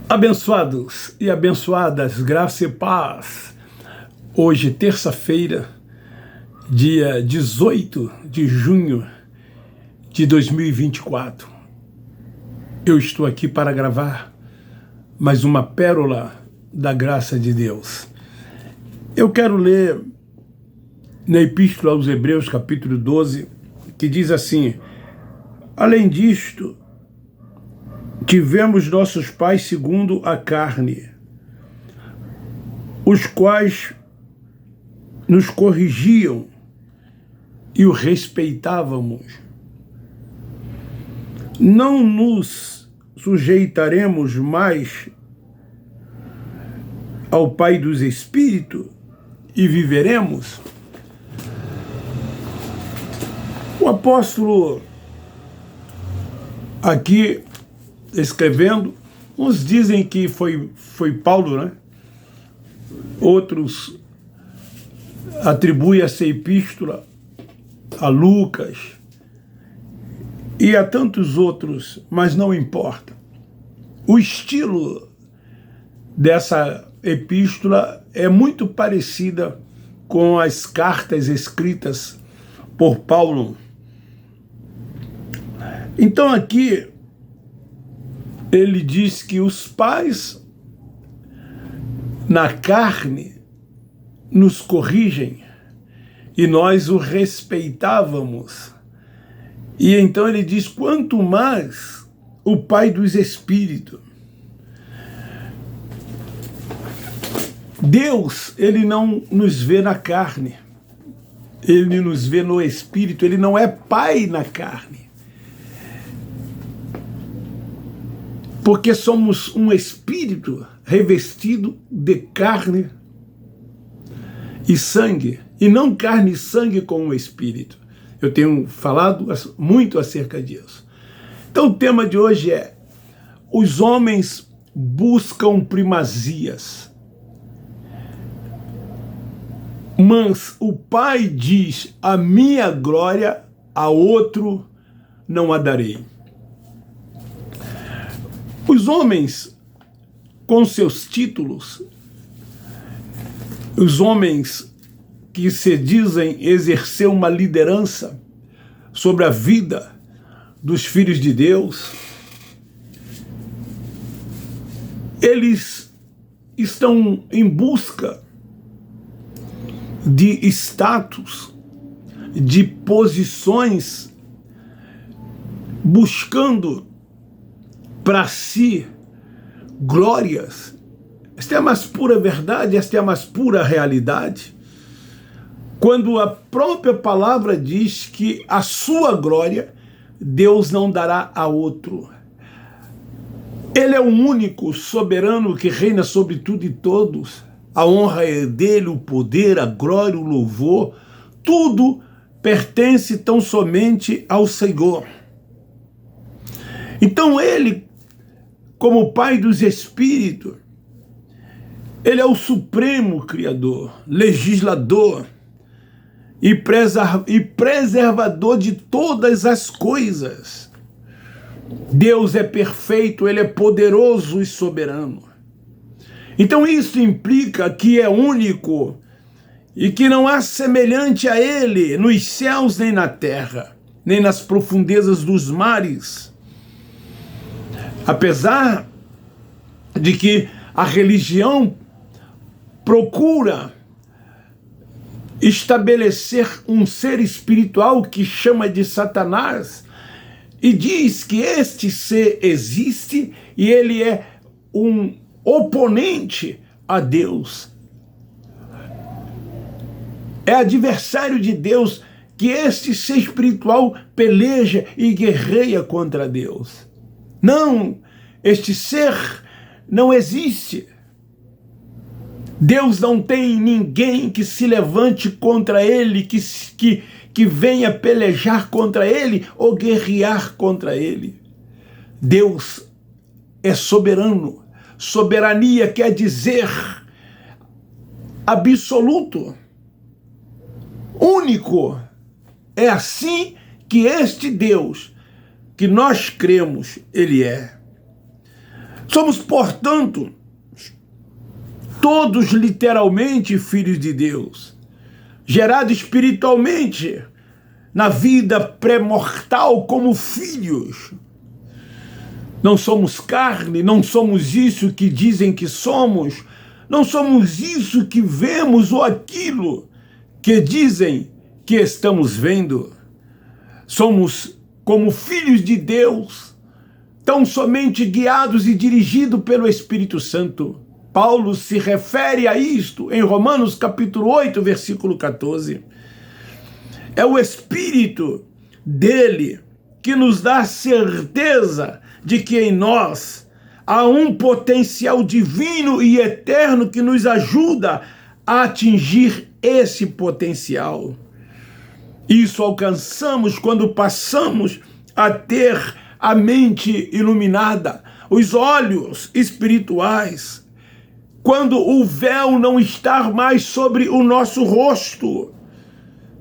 Abençoados e abençoadas, graça e paz. Hoje, terça-feira, dia 18 de junho de 2024. Eu estou aqui para gravar mais uma pérola da graça de Deus. Eu quero ler na Epístola aos Hebreus, capítulo 12, que diz assim: além disto, tivemos nossos pais segundo a carne, os quais nos corrigiam e o respeitávamos. Não nos sujeitaremos mais ao Pai dos Espíritos e viveremos? O apóstolo aqui escrevendo, uns dizem que foi Paulo, né? Outros atribuem essa epístola a Lucas e a tantos outros, mas não importa. O estilo dessa epístola é muito parecida com as cartas escritas por Paulo. Então aqui ele diz que os pais na carne nos corrigem e nós o respeitávamos. E então ele diz, quanto mais o Pai dos Espíritos. Deus, ele não nos vê na carne, ele nos vê no Espírito, ele não é Pai na carne. Porque somos um espírito revestido de carne e sangue, e não carne e sangue com o espírito. Eu tenho falado muito acerca disso. Então o tema de hoje é: os homens buscam primazias, mas o Pai diz, a minha glória a outro não a darei. Os homens, com seus títulos, os homens que se dizem exercer uma liderança sobre a vida dos filhos de Deus, eles estão em busca de status, de posições, buscando para si glórias. Esta é a mais pura verdade, esta é a mais pura realidade. Quando a própria palavra diz que a sua glória Deus não dará a outro. Ele é o único soberano que reina sobre tudo e todos. A honra é dele, o poder, a glória, o louvor, tudo pertence tão somente ao Senhor. Então ele, como Pai dos Espíritos, ele é o supremo Criador, legislador e preservador de todas as coisas. Deus é perfeito, ele é poderoso e soberano. Então isso implica que é único e que não há semelhante a ele nos céus nem na terra, nem nas profundezas dos mares. Apesar de que a religião procura estabelecer um ser espiritual que chama de Satanás e diz que este ser existe e ele é um oponente a Deus. É adversário de Deus, que este ser espiritual peleja e guerreia contra Deus. Não, este ser não existe. Deus não tem ninguém que se levante contra ele, que venha pelejar contra ele ou guerrear contra ele. Deus é soberano. Soberania quer dizer absoluto, único. É assim que este Deus que nós cremos, ele é. Somos, portanto, todos literalmente filhos de Deus, gerados espiritualmente na vida pré-mortal como filhos. Não somos carne, não somos isso que dizem que somos, não somos isso que vemos ou aquilo que dizem que estamos vendo. Somos como filhos de Deus, tão somente guiados e dirigidos pelo Espírito Santo. Paulo se refere a isto em Romanos capítulo 8, versículo 14. É o Espírito dele que nos dá certeza de que em nós há um potencial divino e eterno que nos ajuda a atingir esse potencial. Isso alcançamos quando passamos a ter a mente iluminada, os olhos espirituais, quando o véu não está mais sobre o nosso rosto.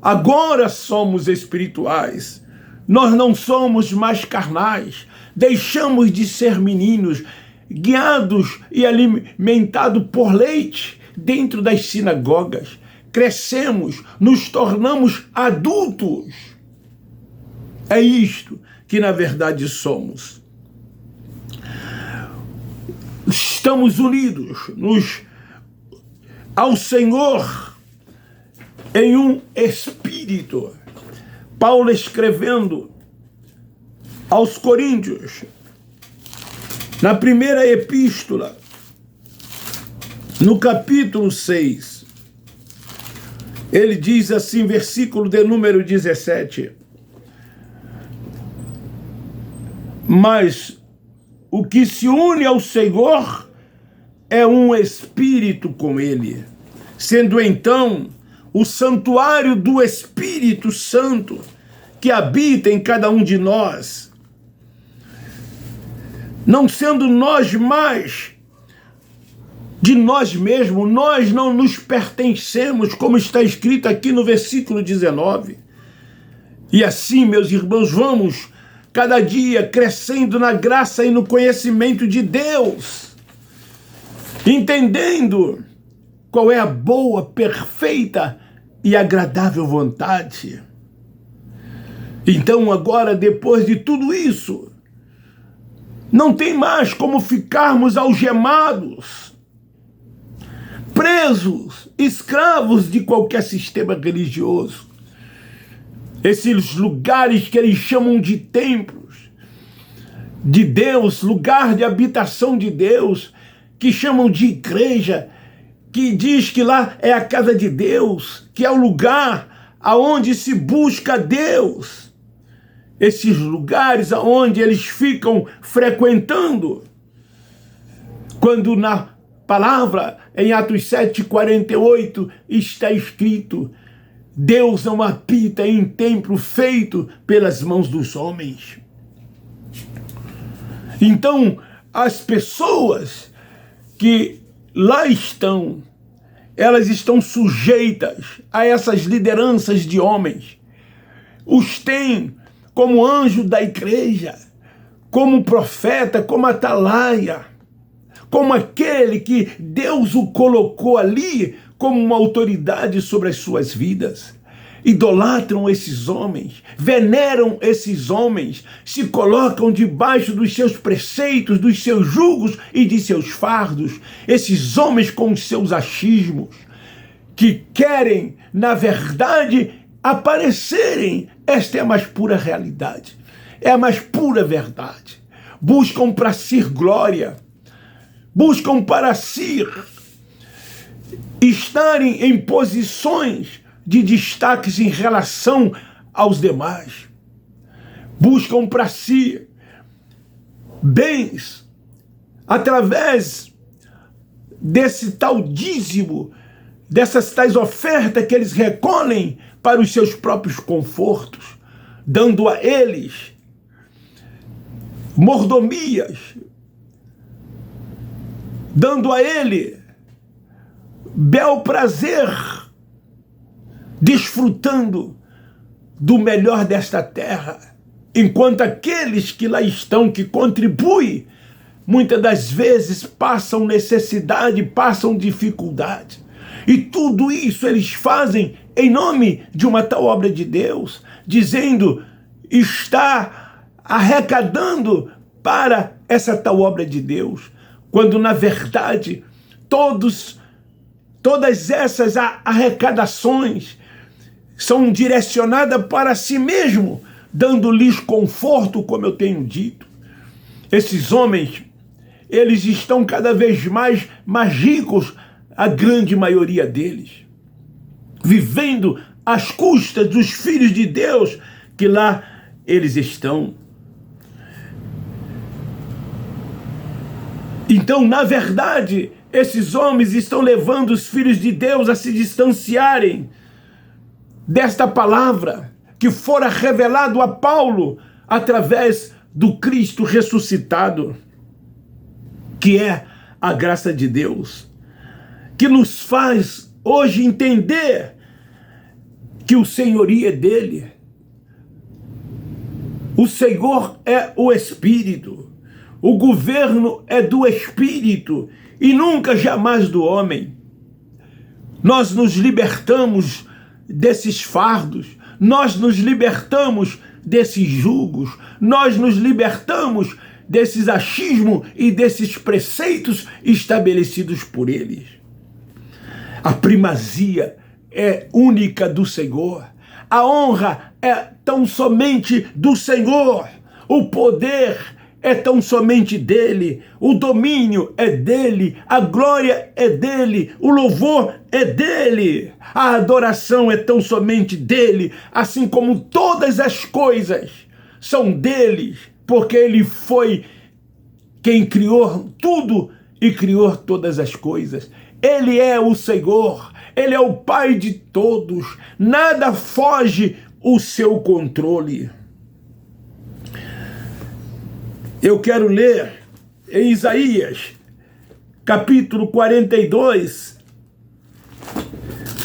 Agora somos espirituais, nós não somos mais carnais, deixamos de ser meninos, guiados e alimentados por leite dentro das sinagogas. Crescemos, nos tornamos adultos. É isto que na verdade somos. Estamos unidos ao Senhor em um espírito. Paulo escrevendo aos Coríntios, na primeira epístola, no capítulo 6, ele diz assim, versículo de número 17: mas o que se une ao Senhor é um espírito com ele, sendo então o santuário do Espírito Santo que habita em cada um de nós, não sendo nós mais de nós mesmos, nós não nos pertencemos, como está escrito aqui no versículo 19. E assim, meus irmãos, vamos cada dia crescendo na graça e no conhecimento de Deus, entendendo qual é a boa, perfeita e agradável vontade. Então agora, depois de tudo isso, não tem mais como ficarmos algemados, presos, escravos de qualquer sistema religioso. Esses lugares que eles chamam de templos de Deus, lugar de habitação de Deus, que chamam de igreja, que diz que lá é a casa de Deus, que é o lugar aonde se busca Deus. Esses lugares aonde eles ficam frequentando, quando na palavra, em Atos 7:48, está escrito: Deus não habita em templo feito pelas mãos dos homens. Então, as pessoas que lá estão, elas estão sujeitas a essas lideranças de homens. Os têm como anjo da igreja, como profeta, como atalaia, como aquele que Deus o colocou ali como uma autoridade sobre as suas vidas. Idolatram esses homens, veneram esses homens, se colocam debaixo dos seus preceitos, dos seus julgos e de seus fardos. Esses homens com os seus achismos, que querem, na verdade, aparecerem. Esta é a mais pura realidade, é a mais pura verdade. Buscam para si glória, buscam para si estarem em posições de destaques em relação aos demais. Buscam para si bens através desse tal dízimo, dessas tais ofertas que eles recolhem para os seus próprios confortos, dando a eles mordomias, dando a ele bel prazer, desfrutando do melhor desta terra, enquanto aqueles que lá estão, que contribuem muitas das vezes passam necessidade, passam dificuldade. E tudo isso eles fazem em nome de uma tal obra de Deus, dizendo está arrecadando para essa tal obra de Deus, quando na verdade todas essas arrecadações são direcionadas para si mesmo, dando-lhes conforto, como eu tenho dito. Esses homens, eles estão cada vez mais ricos, a grande maioria deles, vivendo às custas dos filhos de Deus que lá eles estão. Então, na verdade, esses homens estão levando os filhos de Deus a se distanciarem desta palavra que fora revelado a Paulo através do Cristo ressuscitado, que é a graça de Deus, que nos faz hoje entender que o senhorio é dele. O Senhor é o Espírito, o governo é do Espírito e nunca jamais do homem. Nós nos libertamos desses fardos, nós nos libertamos desses jugos, nós nos libertamos desses achismos e desses preceitos estabelecidos por eles. A primazia é única do Senhor, a honra é tão somente do Senhor, o poder é tão somente dele, o domínio é dele, a glória é dele, o louvor é dele, a adoração é tão somente dele, assim como todas as coisas são dele, porque ele foi quem criou tudo e criou todas as coisas. Ele é o Senhor, ele é o Pai de todos, nada foge o seu controle. Eu quero ler em Isaías, capítulo 42,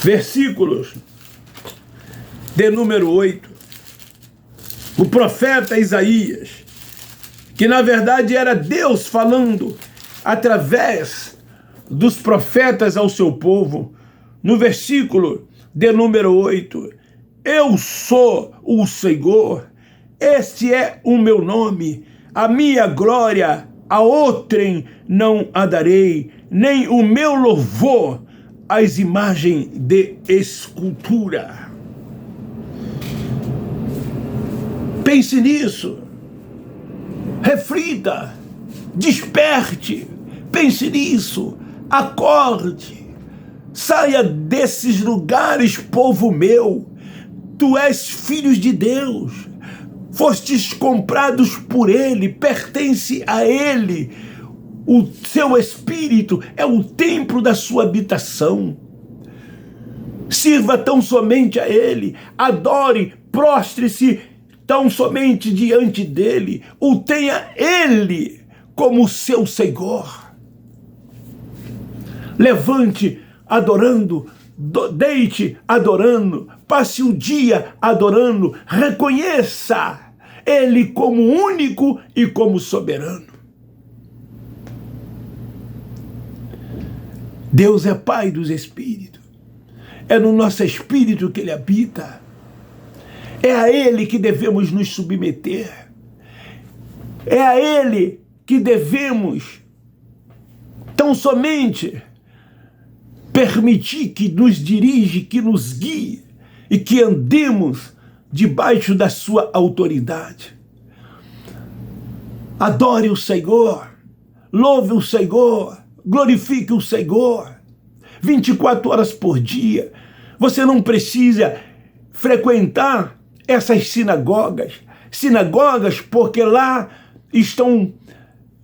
versículos de número 8. O profeta Isaías, que na verdade era Deus falando através dos profetas ao seu povo, no versículo de número 8, eu sou o Senhor, este é o meu nome, a minha glória a outrem não a darei, nem o meu louvor às imagens de escultura. Pense nisso, reflita, desperte, pense nisso, acorde, saia desses lugares, povo meu, tu és filhos de Deus, fostes comprados por ele, pertence a ele, o seu espírito é o templo da sua habitação. Sirva tão somente a ele, adore, prostre-se tão somente diante dele, o tenha ele como seu Senhor. Levante adorando, deite adorando, passe o dia adorando, reconheça ele como único e como soberano. Deus é Pai dos Espíritos, é no nosso espírito que ele habita, é a ele que devemos nos submeter, é a ele que devemos tão somente permitir que nos dirija, que nos guie e que andemos debaixo da sua autoridade. Adore o Senhor, louve o Senhor, glorifique o Senhor, 24 horas por dia. Você não precisa frequentar essas sinagogas porque lá estão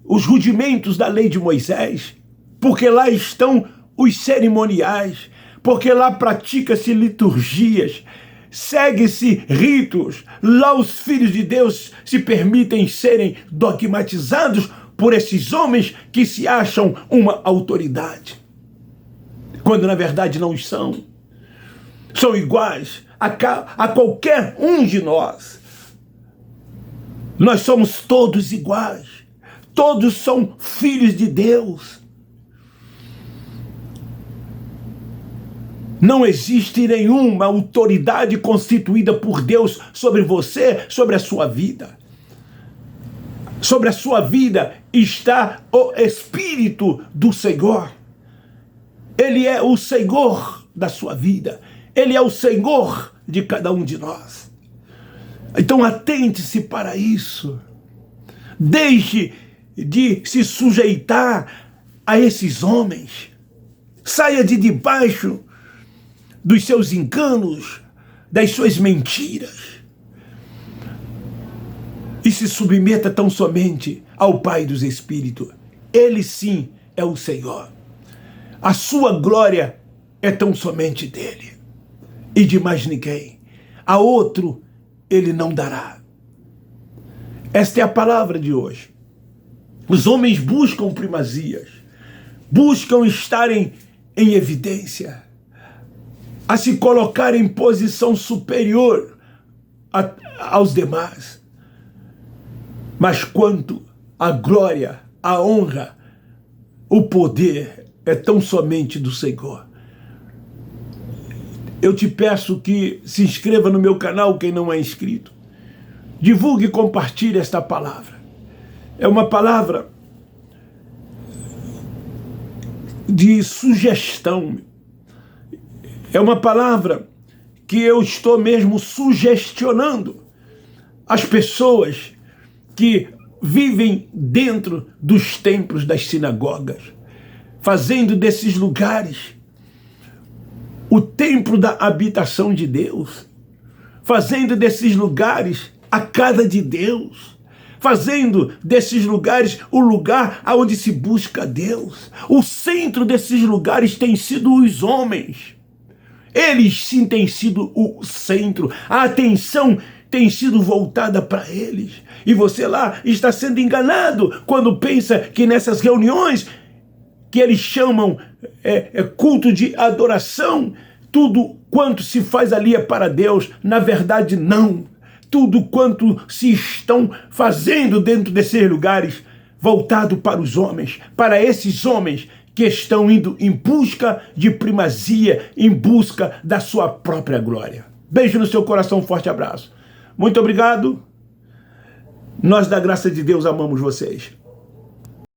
os rudimentos da lei de Moisés, porque lá estão os cerimoniais, porque lá pratica-se liturgias, segue-se ritos, lá os filhos de Deus se permitem serem dogmatizados por esses homens que se acham uma autoridade, quando na verdade não são. São iguais a qualquer um de nós. Nós somos todos iguais. Todos são filhos de Deus. Não existe nenhuma autoridade constituída por Deus sobre você, sobre a sua vida. Sobre a sua vida está o Espírito do Senhor. Ele é o Senhor da sua vida. Ele é o Senhor de cada um de nós. Então atente-se para isso. Deixe de se sujeitar a esses homens. Saia de debaixo dos seus enganos, das suas mentiras. E se submeta tão somente ao Pai dos Espíritos. Ele sim é o Senhor. A sua glória é tão somente dele. E de mais ninguém. A outro ele não dará. Esta é a palavra de hoje. Os homens buscam primazias. Buscam estarem em evidência. A se colocar em posição superior aos demais. Mas quanto a glória, a honra, o poder é tão somente do Senhor. Eu te peço que se inscreva no meu canal, quem não é inscrito. Divulgue e compartilhe esta palavra. É uma palavra de sugestão. É uma palavra que eu estou mesmo sugestionando as pessoas que vivem dentro dos templos das sinagogas, fazendo desses lugares o templo da habitação de Deus, fazendo desses lugares a casa de Deus, fazendo desses lugares o lugar onde se busca Deus. O centro desses lugares tem sido os homens. Eles sim têm sido o centro. A atenção tem sido voltada para eles. E você lá está sendo enganado quando pensa que nessas reuniões que eles chamam culto de adoração, tudo quanto se faz ali é para Deus. Na verdade, não. Tudo quanto se estão fazendo dentro desses lugares, voltado para os homens, para esses homens que estão indo em busca de primazia, em busca da sua própria glória. Beijo no seu coração, um forte abraço. Muito obrigado. Nós da graça de Deus amamos vocês.